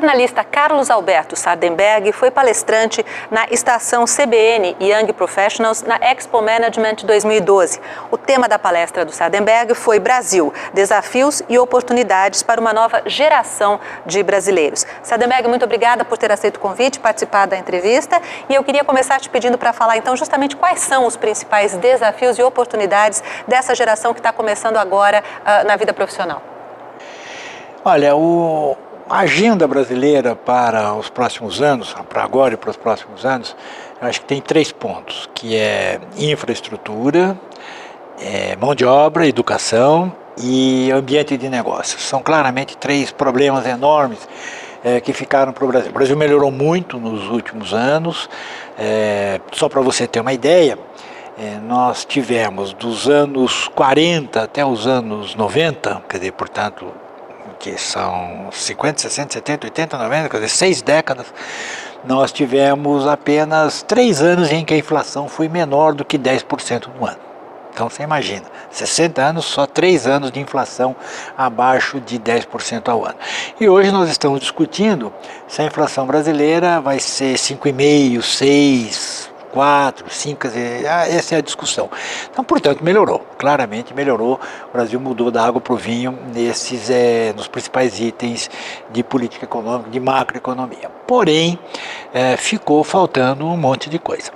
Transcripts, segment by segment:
jornalista Carlos Alberto Sardenberg foi palestrante na estação CBN Young Professionals na Expo Management 2012. O tema da palestra do Sardenberg foi Brasil, desafios e oportunidades para uma nova geração de brasileiros. Sardenberg, muito obrigada por ter aceito o convite, participar da entrevista. E eu queria começar te pedindo para falar, então, justamente quais são os principais desafios e oportunidades dessa geração que está começando agora na vida profissional. Olha, a agenda brasileira para os próximos anos, para agora e para os próximos anos, eu acho que tem 3 pontos, que é infraestrutura, mão de obra, educação e ambiente de negócios. São claramente 3 problemas enormes que ficaram para o Brasil. O Brasil melhorou muito nos últimos anos. Só para você ter uma ideia, nós tivemos dos anos 40 até os anos 90, quer dizer, portanto, que são 50, 60, 70, 80, 90, quer dizer, 6 décadas, nós tivemos apenas 3 anos em que a inflação foi menor do que 10% no ano. Então você imagina, 60 anos, só 3 anos de inflação abaixo de 10% ao ano. E hoje nós estamos discutindo se a inflação brasileira vai ser 5,5%, 6%, 4, 5, quer dizer, essa é a discussão. Então, portanto, melhorou, claramente melhorou. O Brasil mudou da água para o vinho nos principais itens de política econômica, de macroeconomia. Porém, ficou faltando um monte de coisa.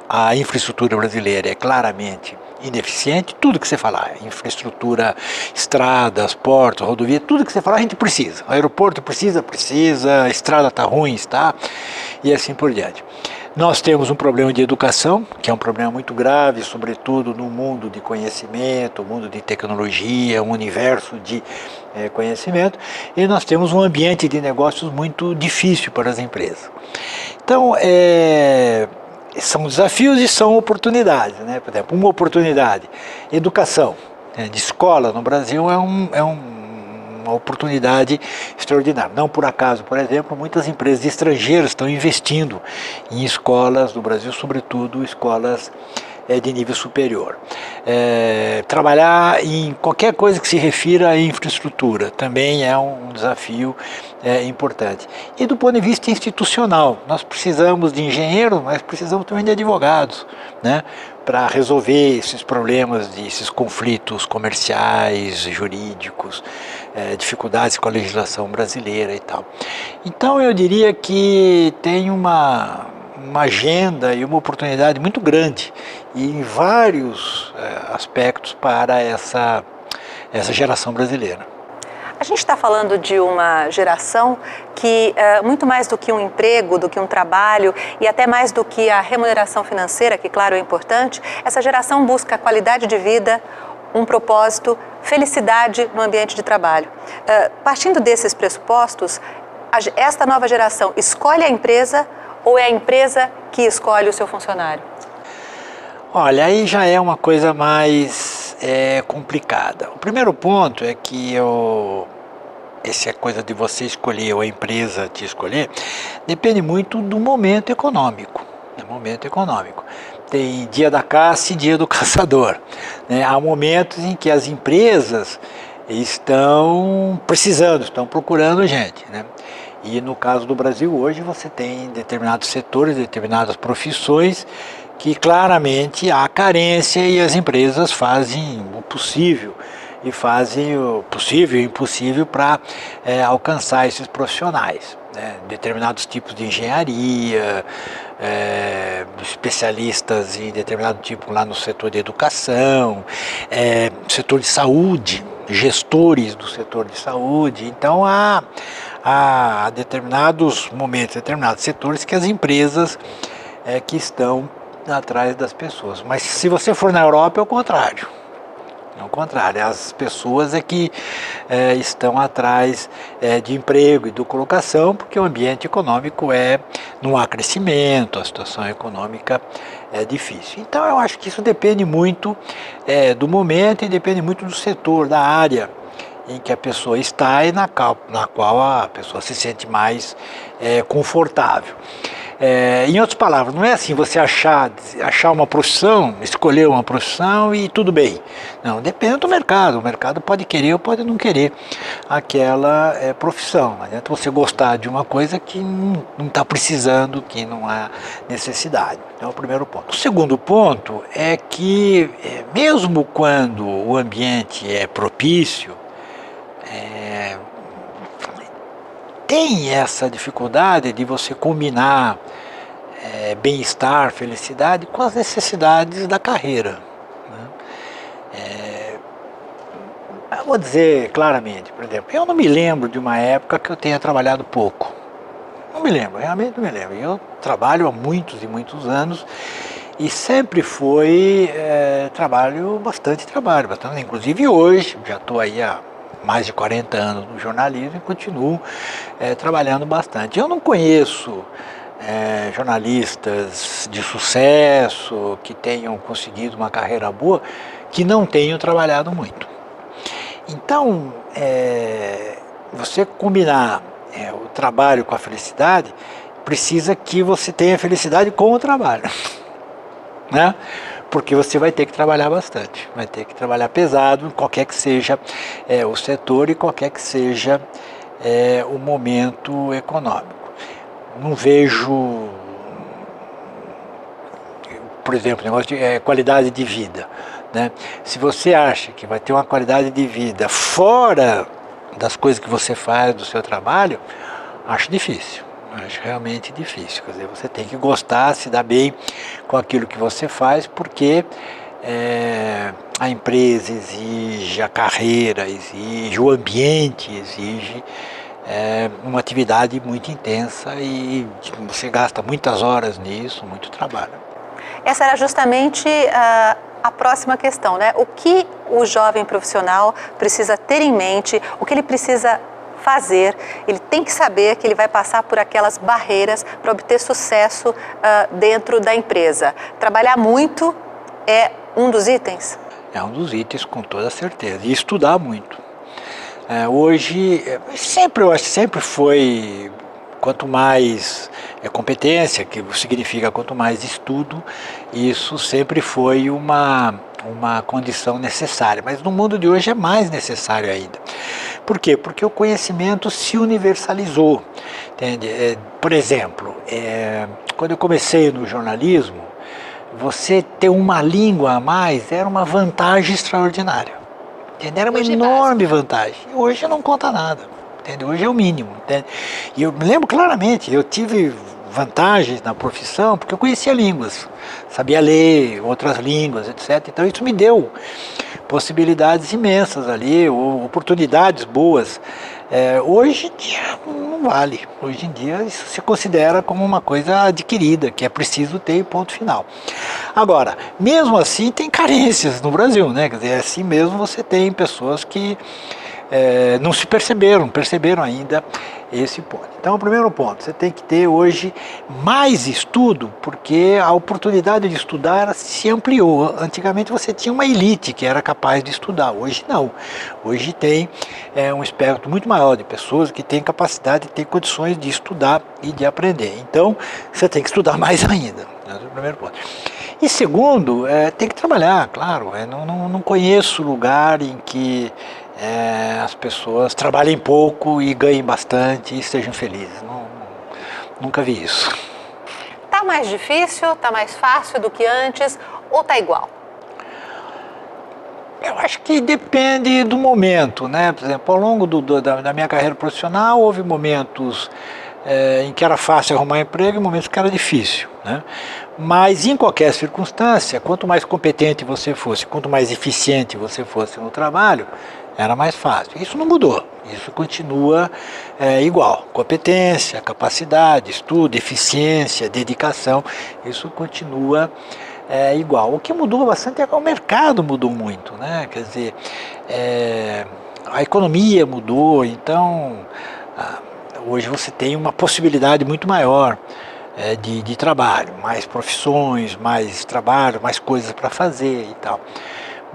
A infraestrutura brasileira é claramente ineficiente. Tudo que você falar, infraestrutura, estradas, portos, rodovia, tudo que você falar a gente precisa. O aeroporto precisa, a estrada está ruim, está, e assim por diante. Nós temos um problema de educação, que é um problema muito grave, sobretudo no mundo de conhecimento, mundo de tecnologia, um universo de conhecimento, e nós temos um ambiente de negócios muito difícil para as empresas. Então, são desafios e são oportunidades, né? Por exemplo, uma oportunidade, educação, de escola no Brasil é uma oportunidade extraordinária. Não por acaso, por exemplo, muitas empresas estrangeiras estão investindo em escolas no Brasil, sobretudo escolas de nível superior. Trabalhar em qualquer coisa que se refira à infraestrutura também é um desafio importante. E do ponto de vista institucional, nós precisamos de engenheiros, mas precisamos também de advogados, né, para resolver esses problemas, esses conflitos comerciais, jurídicos, dificuldades com a legislação brasileira e tal. Então eu diria que tem uma agenda e uma oportunidade muito grande e em vários aspectos para essa geração brasileira. A gente está falando de uma geração que, muito mais do que um emprego, do que um trabalho e até mais do que a remuneração financeira, que claro é importante, essa geração busca qualidade de vida, um propósito, felicidade no ambiente de trabalho. Partindo desses pressupostos, esta nova geração escolhe a empresa ou é a empresa que escolhe o seu funcionário? Olha, aí já é uma coisa mais complicada. O primeiro ponto é que essa coisa de você escolher ou a empresa te escolher depende muito do momento econômico. Tem dia da caça e dia do caçador, né? Há momentos em que as empresas estão precisando, estão procurando gente, né? E no caso do Brasil hoje você tem determinados setores, determinadas profissões que claramente há carência e as empresas fazem o possível e fazem o possível e o impossível para alcançar esses profissionais, né? Determinados tipos de engenharia, especialistas em determinado tipo lá no setor de educação, setor de saúde, gestores do setor de saúde. Então há determinados momentos, determinados setores que as empresas que estão atrás das pessoas. Mas se você for na Europa é o contrário. Ao contrário, as pessoas que estão atrás de emprego e de colocação, porque o ambiente econômico não há crescimento, a situação econômica é difícil. Então eu acho que isso depende muito do momento e depende muito do setor, da área em que a pessoa está e na qual a pessoa se sente mais confortável. Em outras palavras, não é assim você achar uma profissão, escolher uma profissão e tudo bem. Não, depende do mercado. O mercado pode querer ou pode não querer aquela profissão. Não adianta você gostar de uma coisa que não está precisando, que não há necessidade. Então, é o primeiro ponto. O segundo ponto é que, mesmo quando o ambiente é propício, tem essa dificuldade de você combinar bem-estar, felicidade com as necessidades da carreira, né? Eu vou dizer claramente, por exemplo, eu não me lembro de uma época que eu tenha trabalhado pouco. Não me lembro, realmente não me lembro. Eu trabalho há muitos e muitos anos e sempre foi bastante, inclusive hoje, já estou aí há mais de 40 anos no jornalismo e continuo trabalhando bastante. Eu não conheço jornalistas de sucesso que tenham conseguido uma carreira boa que não tenham trabalhado muito. Então, você combinar o trabalho com a felicidade, precisa que você tenha felicidade com o trabalho, né? Porque você vai ter que trabalhar bastante, vai ter que trabalhar pesado, qualquer que seja o setor e qualquer que seja o momento econômico. Não vejo, por exemplo, negócio de qualidade de vida, né? Se você acha que vai ter uma qualidade de vida fora das coisas que você faz do seu trabalho, acho difícil. Acho realmente difícil. Quer dizer, você tem que gostar, se dar bem com aquilo que você faz, porque a empresa exige, a carreira exige, o ambiente exige uma atividade muito intensa e você gasta muitas horas nisso, muito trabalho. Essa era justamente a próxima questão, né? O que o jovem profissional precisa ter em mente, o que ele precisa fazer, ele tem que saber que ele vai passar por aquelas barreiras para obter sucesso dentro da empresa. Trabalhar muito é um dos itens? É um dos itens, com toda certeza. E estudar muito. Hoje, eu acho que sempre foi, quanto mais competência, que significa quanto mais estudo, isso sempre foi uma condição necessária. Mas no mundo de hoje é mais necessário ainda. Por quê? Porque o conhecimento se universalizou. Entende? Por exemplo, quando eu comecei no jornalismo, você ter uma língua a mais era uma vantagem extraordinária. Entende? Era uma enorme vantagem. Hoje não conta nada. Entende? Hoje é o mínimo. Entende? E eu me lembro claramente, eu tive vantagens na profissão porque eu conhecia línguas, sabia ler outras línguas, etc. Então isso me deu possibilidades imensas ali, oportunidades boas. Hoje em dia não vale. Hoje em dia isso se considera como uma coisa adquirida, que é preciso ter, ponto final. Agora, mesmo assim tem carências no Brasil, né? Quer dizer, assim mesmo você tem pessoas que não se perceberam ainda esse ponto. Então, o primeiro ponto, você tem que ter hoje mais estudo, porque a oportunidade de estudar se ampliou. Antigamente você tinha uma elite que era capaz de estudar, hoje não. Hoje tem um espectro muito maior de pessoas que têm capacidade, têm condições de estudar e de aprender. Então, você tem que estudar mais ainda. Esse é o primeiro ponto. E segundo, tem que trabalhar, claro. Não conheço lugar em que as pessoas trabalhem pouco e ganhem bastante e estejam felizes. Nunca vi isso. Tá mais difícil, tá mais fácil do que antes ou tá igual? Eu acho que depende do momento, né? Por exemplo, ao longo da minha carreira profissional, houve momentos em que era fácil arrumar emprego e momentos que era difícil, né? Mas em qualquer circunstância, quanto mais competente você fosse, quanto mais eficiente você fosse no trabalho, era mais fácil. Isso não mudou, isso continua igual. Competência, capacidade, estudo, eficiência, dedicação, isso continua igual. O que mudou bastante é que o mercado mudou muito, né? Quer dizer, a economia mudou, então hoje você tem uma possibilidade muito maior de trabalho, mais profissões, mais trabalho, mais coisas para fazer e tal.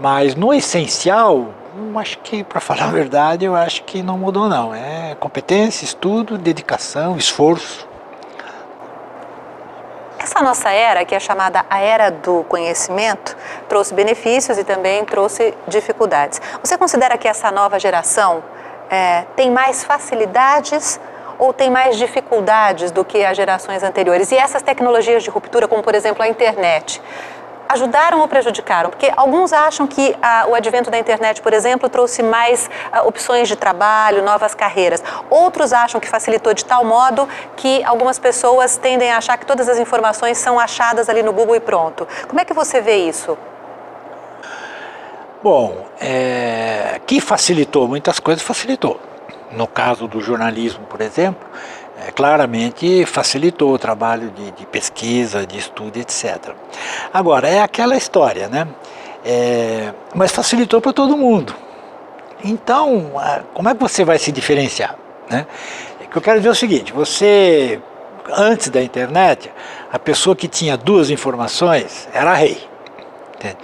Mas no essencial, acho que, para falar a verdade, eu acho que não mudou não. É competência, estudo, dedicação, esforço. Essa nossa era, que é chamada a era do conhecimento, trouxe benefícios e também trouxe dificuldades. Você considera que essa nova geração tem mais facilidades ou tem mais dificuldades do que as gerações anteriores? E essas tecnologias de ruptura, como por exemplo a internet, ajudaram ou prejudicaram? Porque alguns acham que o advento da internet, por exemplo, trouxe mais opções de trabalho, novas carreiras. Outros acham que facilitou de tal modo que algumas pessoas tendem a achar que todas as informações são achadas ali no Google e pronto. Como é que você vê isso? Bom, que facilitou muitas coisas, facilitou. No caso do jornalismo, por exemplo, claramente facilitou o trabalho de pesquisa, de estudo, etc. Agora, é aquela história, né? Mas facilitou para todo mundo. Então, como é que você vai se diferenciar, né? O que eu quero dizer é o seguinte, antes da internet, a pessoa que tinha duas informações era rei. Entende?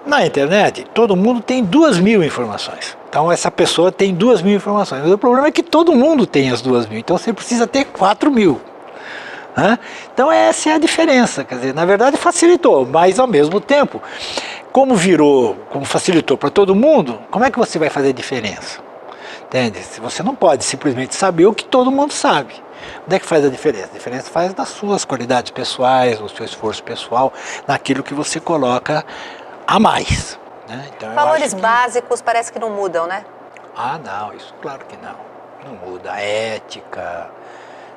Na internet, todo mundo tem 2.000 informações. Então, essa pessoa tem 2.000 informações. Mas o problema é que todo mundo tem as 2.000. Então, você precisa ter 4.000. Né? Então, essa é a diferença. Quer dizer, na verdade, facilitou. Mas, ao mesmo tempo, como facilitou para todo mundo, como é que você vai fazer diferença? Entende? Você não pode simplesmente saber o que todo mundo sabe. Onde é que faz a diferença? A diferença faz nas suas qualidades pessoais, no seu esforço pessoal, naquilo que você coloca a mais. Né? Então, valores básicos parece que não mudam, né? Não, isso claro que não. Não muda. Ética,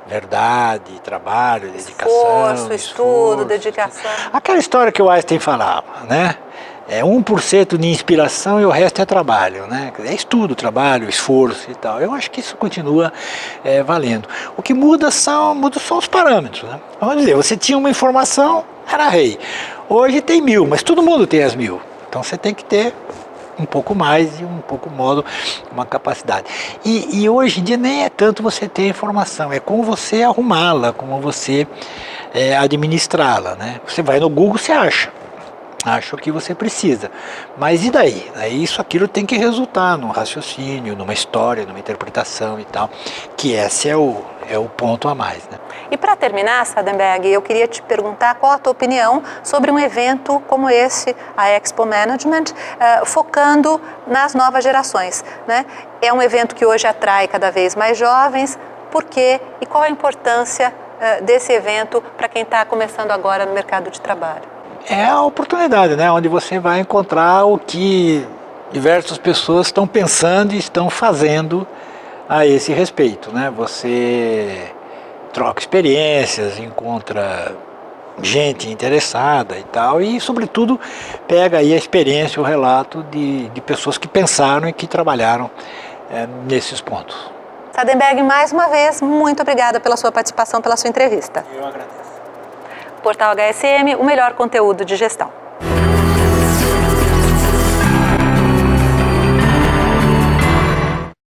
verdade, trabalho, dedicação. Esforço, dedicação. Aquela história que o Einstein falava, né? 1% de inspiração e o resto é trabalho, né? É estudo, trabalho, esforço e tal. Eu acho que isso continua valendo. O que muda são os parâmetros, né? Vamos dizer, você tinha uma informação, era rei. Hoje tem 1.000, mas todo mundo tem as 1.000. Então você tem que ter um pouco mais e um pouco modo, uma capacidade. E hoje em dia nem é tanto você ter informação, é como você arrumá-la, como você administrá-la, né? Você vai no Google, você acha o que você precisa. Mas e daí? Aquilo tem que resultar num raciocínio, numa história, numa interpretação e tal, que esse é o ponto a mais, né? E para terminar, Sadenberg, eu queria te perguntar qual a tua opinião sobre um evento como esse, a Expo Management, focando nas novas gerações, né? É um evento que hoje atrai cada vez mais jovens. Por quê? E qual a importância desse evento para quem está começando agora no mercado de trabalho? É a oportunidade, né? Onde você vai encontrar o que diversas pessoas estão pensando e estão fazendo a esse respeito, né? Você troca experiências, encontra gente interessada e tal, e sobretudo pega aí a experiência, o relato de pessoas que pensaram e que trabalharam nesses pontos. Sadenberg, mais uma vez, muito obrigada pela sua participação, pela sua entrevista. Eu agradeço. Portal HSM, o melhor conteúdo de gestão.